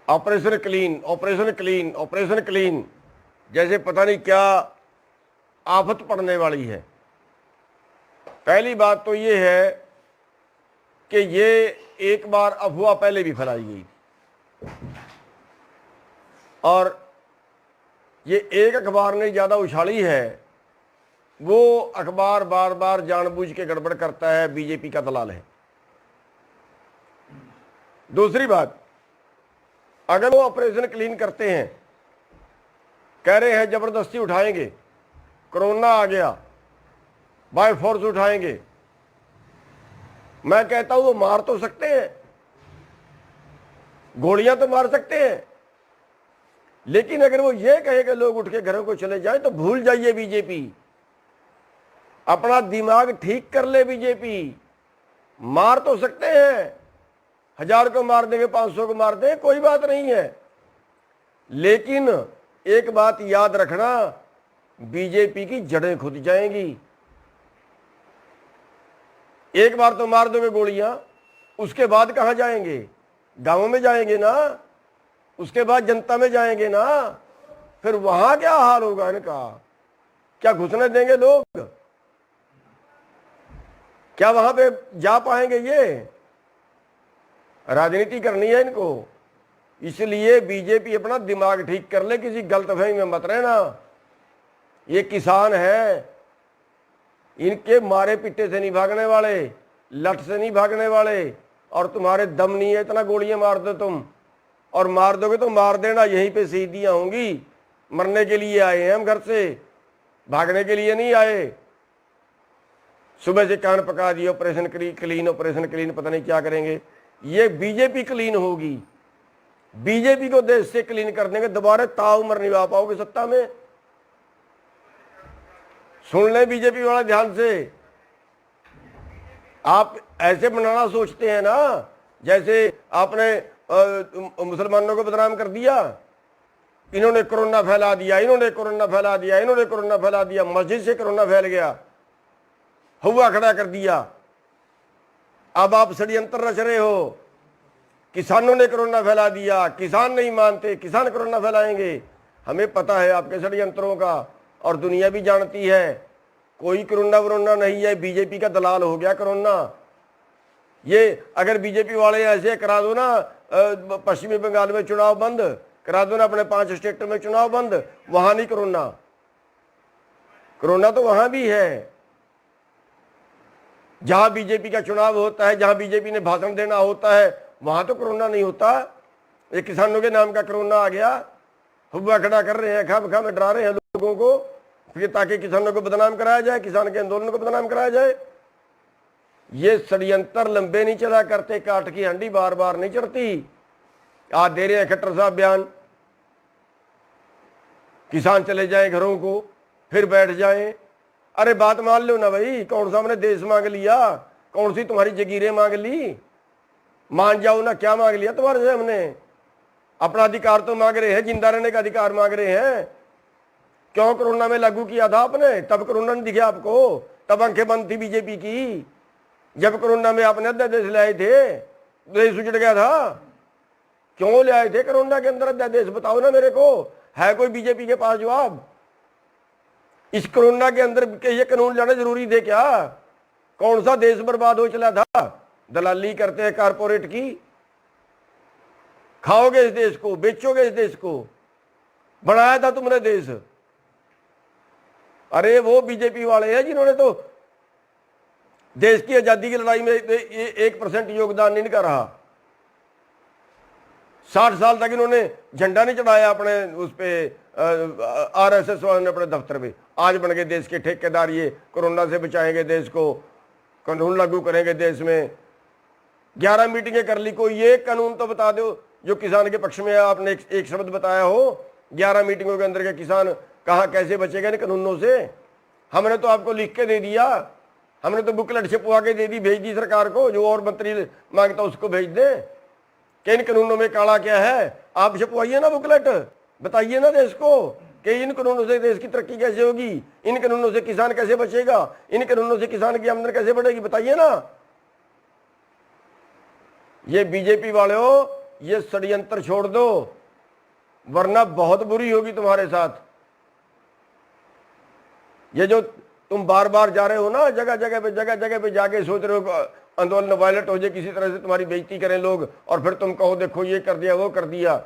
Operation clean, operation clean, operation clean, जैसे पता नहीं क्या आफत पड़ने वाली है। पहली बात तो ये है कि ये एक बार अफवाह पहले भी फैलाई गई और ये एक अखबार ने ज़्यादा उछाली है, वो अखबार बार बार जानबूझ के गड़बड़ करता है, बीजेपी का दलाल है। दूसरी बात, अगर वो ऑपरेशन क्लीन करते हैं, कह रहे हैं जबरदस्ती उठाएंगे, कोरोना आ गया बाय फोर्स उठाएंगे, मैं कहता हूं वो मार तो सकते हैं, गोलियां तो मार सकते हैं, लेकिन अगर वो ये कहे कि लोग उठ के घरों को चले जाएं तो भूल जाइए बीजेपी, अपना दिमाग ठीक कर ले बीजेपी। मार तो सकते हैं, 1000 को मार देंगे, 500 को मार देंगे, कोई बात नहीं है, लेकिन एक बात याद रखना, बीजेपी की जड़ें खुद जाएंगी। एक बार तो मार दोगे गोलियां, उसके बाद कहां जाएंगे? गांवों में जाएंगे ना, उसके बाद जनता में जाएंगे ना, फिर वहां क्या हाल होगा इनका? क्या घुसने देंगे लोग? क्या वहां पे जा पाएंगे? ये राजनीति करनी है इनको, इसलिए बीजेपी अपना दिमाग ठीक कर ले, किसी गलतफहमी में मत रहना। ये किसान है, इनके मारे पिट्टे से नहीं भागने वाले, लठ से नहीं भागने वाले, और तुम्हारे दम नहीं है इतना गोलियां मार दो तुम, और मार दोगे तो मार देना, यहीं पे शहीदियां होंगी। मरने के लिए आए हैं हम घर से, भागने के लिए नहीं आए। सुबह से कान पका दिए, ऑपरेशन क्लीन, ऑपरेशन क्लीन, पता नहीं क्या करेंगे। ये बीजेपी क्लीन होगी, बीजेपी को देश से क्लीन करने के दोबारा ताउम्र निभा पाओगे सत्ता में। सुन ले बीजेपी वाला ध्यान से, आप ऐसे बनाना सोचते हैं ना जैसे आपने मुसलमानों को बदनाम कर दिया, इन्होंने कोरोना फैला दिया, इन्होंने कोरोना फैला दिया, इन्होंने कोरोना फैला दिया, मस्जिद से कोरोना फैल गया, हुआ खड़ा कर दिया। अब आप षड्यंत्र रच रहे हो, किसानों ने कोरोना फैला दिया, किसान नहीं मानते, किसान कोरोना फैलाएंगे। हमें पता है आपके षड्यंत्रों का, और दुनिया भी जानती है, कोई कोरोना वरोना नहीं है, बीजेपी का दलाल हो गया कोरोना। ये अगर बीजेपी वाले ऐसे करा दो ना, पश्चिमी बंगाल में चुनाव बंद करा दो ना, अपने 5 स्टेट में चुनाव बंद, वहां नहीं कोरोना, कोरोना तो वहां भी है। जहां बीजेपी का चुनाव होता है, जहां बीजेपी ने भाषण देना होता है, वहां तो कोरोना नहीं होता। ये किसानों के नाम का कोरोना आ गया, हुआ खड़ा कर रहे हैं, खा में डरा रहे हैं लोगों को, फिर ताकि किसानों को बदनाम कराया जाए, किसान के आंदोलन को बदनाम कराया जाए। ये षड्यंत्र लंबे नहीं चला करते, काट की हंडी बार बार नहीं चढ़ती। आज दे रहे हैं खट्टर साहब बयान, किसान चले जाएं घरों को, फिर बैठ जाएं। अरे बात मान लो ना भाई, कौन सा हमने देश मांग लिया, कौन सी तुम्हारी जगीरें मांग ली? मान जाओ ना, क्या मांग लिया तुम्हारे से हमने? अपना अधिकार तो मांग रहे हैं, जिंदा रहने का अधिकार मांग रहे हैं। क्यों कोरोना में लागू किया था आपने? तब कोरोना नहीं दिखे आपको, तब आंखें बंद थी बीजेपी की। जब कोरोना में आपने अध्यादेश लाए थे, देश उजड़ गया था। क्यों ले आए थे कोरोना के अंदर अध्यादेश? बताओ ना मेरे को, है कोई बीजेपी के पास जवाब? इस कोरोना के अंदर के ये कानून लाना जरूरी थे क्या? कौन सा देश बर्बाद हो चला था? दलाली करते हैं कारपोरेट की। खाओगे इस देश को, बेचोगे इस देश को, बनाया था तुमने देश। अरे वो बीजेपी वाले हैं जिन्होंने तो देश की आजादी की लड़ाई में 1% योगदान नहीं कर रहा। 60 साल तक इन्होंने झंडा नहीं चढ़ाया अपने उस पे, RSS वालों ने अपने दफ्तर में। आज बन गए देश के ठेकेदार, ये कोरोना से बचाएंगे देश को, कानून लागू करेंगे देश में। 11 मीटिंगें कर ली, कोई एक कानून तो बता दो जो किसान के पक्ष में है। आपने एक शब्द बताया हो 11 मीटिंगों के अंदर के किसान कहाँ कैसे बचेगा इन कानूनों से? हमने तो आपको लिख के दे दिया, हमने तो बुकलेट छपवा के दे दी, भेज दी सरकार को, जो और मंत्री मांगता उसको भेज दे कि इन कानूनों में काला क्या है। आप छपवाइए ना बुकलेट, बताइए ना देश को कि इन कानूनों से देश की तरक्की कैसे होगी, इन कानूनों से किसान कैसे बचेगा, इन कानूनों से किसान की आमदनी कैसे बढ़ेगी, बताइए ना। ये बीजेपी वाले हो, ये षड्यंत्र छोड़ दो, वरना बहुत बुरी होगी तुम्हारे साथ। ये जो तुम बार बार जा रहे हो ना, जगह जगह पे जाके सोच रहे हो आंदोलन वायलेट हो जाए, किसी तरह से तुम्हारी बेइज्जती करें लोग, और फिर तुम कहो देखो ये कर दिया वो कर दिया।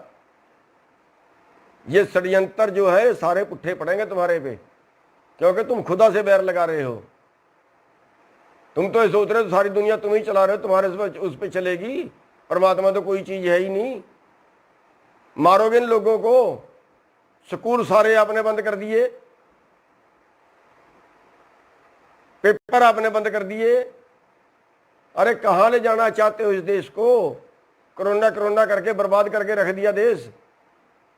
ये षड्यंत्र जो है सारे पुट्ठे पड़ेंगे तुम्हारे पे, क्योंकि तुम खुदा से बैर लगा रहे हो। तुम तो ये सोच रहे हो सारी दुनिया तुम ही चला रहे हो, तुम्हारे उस पे चलेगी, परमात्मा तो कोई चीज है ही नहीं। मारोगे इन लोगों को। स्कूल सारे आपने बंद कर दिए, पेपर आपने बंद कर दिए। अरे कहां ले जाना चाहते हो इस देश को? कोरोना कोरोना करके बर्बाद करके रख दिया देश।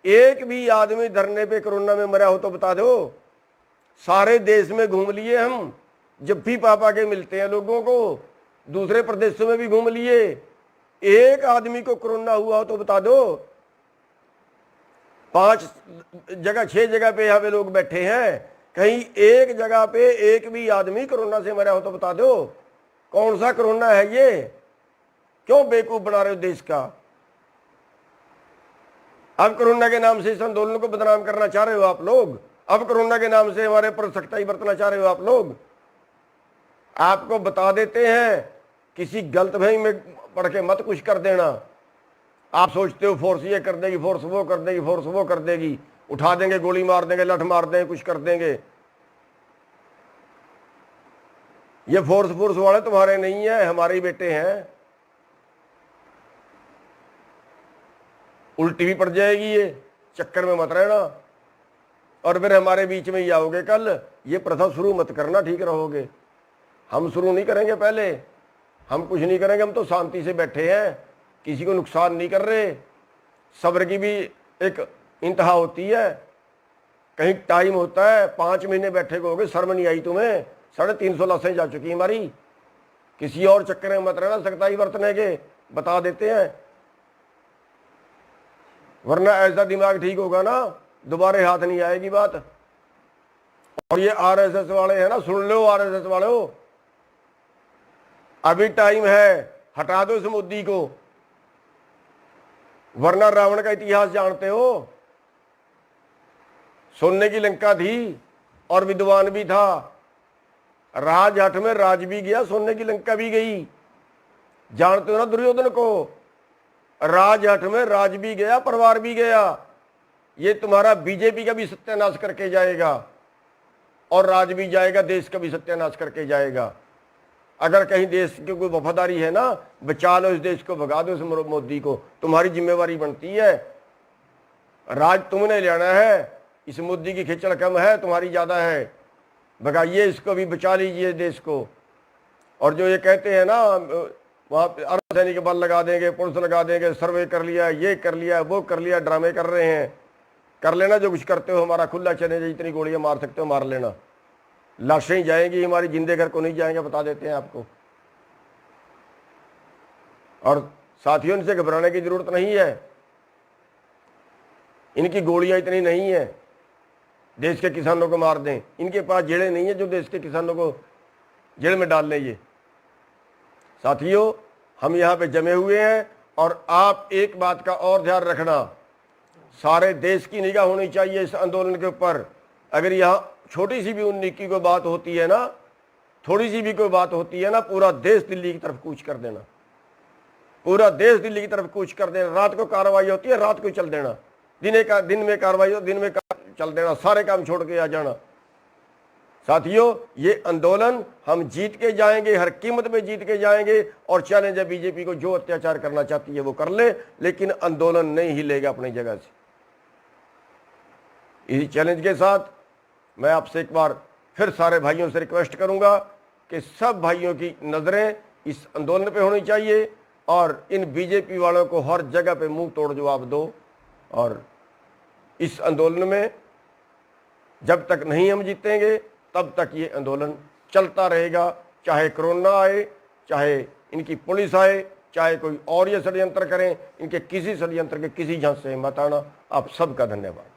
एक भी आदमी धरने पे कोरोना में मरा हो तो बता दो। सारे देश में घूम लिए हम, जब भी पापा के मिलते हैं लोगों को, दूसरे प्रदेशों में भी घूम लिए। एक आदमी को कोरोना हुआ हो तो बता दो। 5 जगह 6 जगह पे यहाँ पे लोग बैठे हैं, कहीं एक जगह पे एक भी आदमी कोरोना से मरा हो तो बता दो। कौन सा कोरोना है ये? क्यों बेवकूफ बना रहे हो देश का? अब कोरोना के नाम से इस आंदोलन को बदनाम करना चाह रहे हो आप लोग। अब कोरोना के नाम से हमारे पर सख्ताई बरतना चाह रहे हो आप लोग। आपको बता देते हैं, किसी गलतफहमी में पढ़ के मत कुछ कर देना। आप सोचते हो फोर्स ये कर देगी, फोर्स वो कर देगी, फोर्स वो कर देगी, उठा देंगे, गोली मार देंगे, लठ मार देंगे, कुछ कर देंगे। ये फोर्स वाले तुम्हारे नहीं है, हमारे ही बेटे हैं। उल्टी भी पड़ जाएगी, ये चक्कर में मत रहना, और फिर हमारे बीच में ही आओगे कल। ये प्रथा शुरू मत करना, ठीक रहोगे। हम शुरू नहीं करेंगे, पहले हम कुछ नहीं करेंगे। हम तो शांति से बैठे हैं, किसी को नुकसान नहीं कर रहे। सब्र की भी एक इंतहा होती है, कहीं टाइम होता है। 5 महीने बैठे हो गए, शर्म नहीं आई तुम्हें? 350 लाशें जा चुकी हमारी। किसी और चक्कर में मत रहना, सख्ताई बरतने के बता देते हैं, वरना ऐसा दिमाग ठीक होगा ना, दोबारा हाथ नहीं आएगी बात। और ये आरएसएस वाले हैं ना, सुन लो आरएसएस वाले हो, अभी टाइम है, हटा दो इस मोदी को, वरना रावण का इतिहास जानते हो। सोने की लंका थी और विद्वान भी था, राजहट में राज भी गया, सोने की लंका भी गई। जानते हो ना दुर्योधन को? राजहट में राज भी गया, परिवार भी गया। ये तुम्हारा बीजेपी का भी सत्यानाश करके जाएगा, और राज भी जाएगा, देश का भी सत्यानाश करके जाएगा। अगर कहीं देश की कोई वफादारी है ना, बचा लो इस देश को, भगा दो इस मोदी को, तुम्हारी जिम्मेवारी बनती है। राज तुमने लेना है, इस मोदी की खिचड़ कम है, तुम्हारी ज्यादा है। भगाइए इसको भी, बचा लीजिए देश को। और जो ये कहते हैं ना वहां पे अर्धसैनिक बल लगा देंगे, पुलिस लगा देंगे, सर्वे कर लिया, ये कर लिया, वो कर लिया, ड्रामे कर रहे हैं। कर लेना जो कुछ करते हो, हमारा खुला चैलेंज, जितनी गोलियां मार सकते हो मार लेना। लाशें ही जाएंगी हमारी, जिंदे घर को नहीं जाएंगे, बता देते हैं आपको। और साथियों, इनसे घबराने की जरूरत नहीं है, इनकी गोलियां इतनी नहीं है देश के किसानों को मार दें। इनके पास जेड़े नहीं है जो देश के किसानों को जेल में डाल लें। ये साथियों, हम यहाँ पे जमे हुए हैं, और आप एक बात का और ध्यान रखना, सारे देश की निगाह होनी चाहिए इस आंदोलन के ऊपर। अगर यहाँ छोटी सी भी उन्नीस की कोई बात होती है ना, थोड़ी सी भी कोई बात होती है ना, पूरा देश दिल्ली की तरफ कूच कर देना, पूरा देश दिल्ली की तरफ कूच कर देना। रात को कार्रवाई होती है, रात को चल देना, दिन में कार्रवाई हो, दिन में चल देना, सारे काम छोड़ के आ जाना। साथियों, ये आंदोलन हम जीत के जाएंगे, हर कीमत पे जीत के जाएंगे। और चैलेंज है बीजेपी को, जो अत्याचार करना चाहती है वो कर ले, लेकिन आंदोलन नहीं हिलेगा अपनी जगह से। इसी चैलेंज के साथ मैं आपसे एक बार फिर सारे भाइयों से रिक्वेस्ट करूंगा कि सब भाइयों की नजरें इस आंदोलन पे होनी चाहिए, और इन बीजेपी वालों को हर जगह पे मुंह तोड़ जवाब दो। और इस आंदोलन में जब तक नहीं हम जीतेंगे, तब तक ये आंदोलन चलता रहेगा, चाहे कोरोना आए, चाहे इनकी पुलिस आए, चाहे कोई और ये षड्यंत्र करें। इनके किसी षड्यंत्र के किसी झांसे से मत आना। आप सबका धन्यवाद।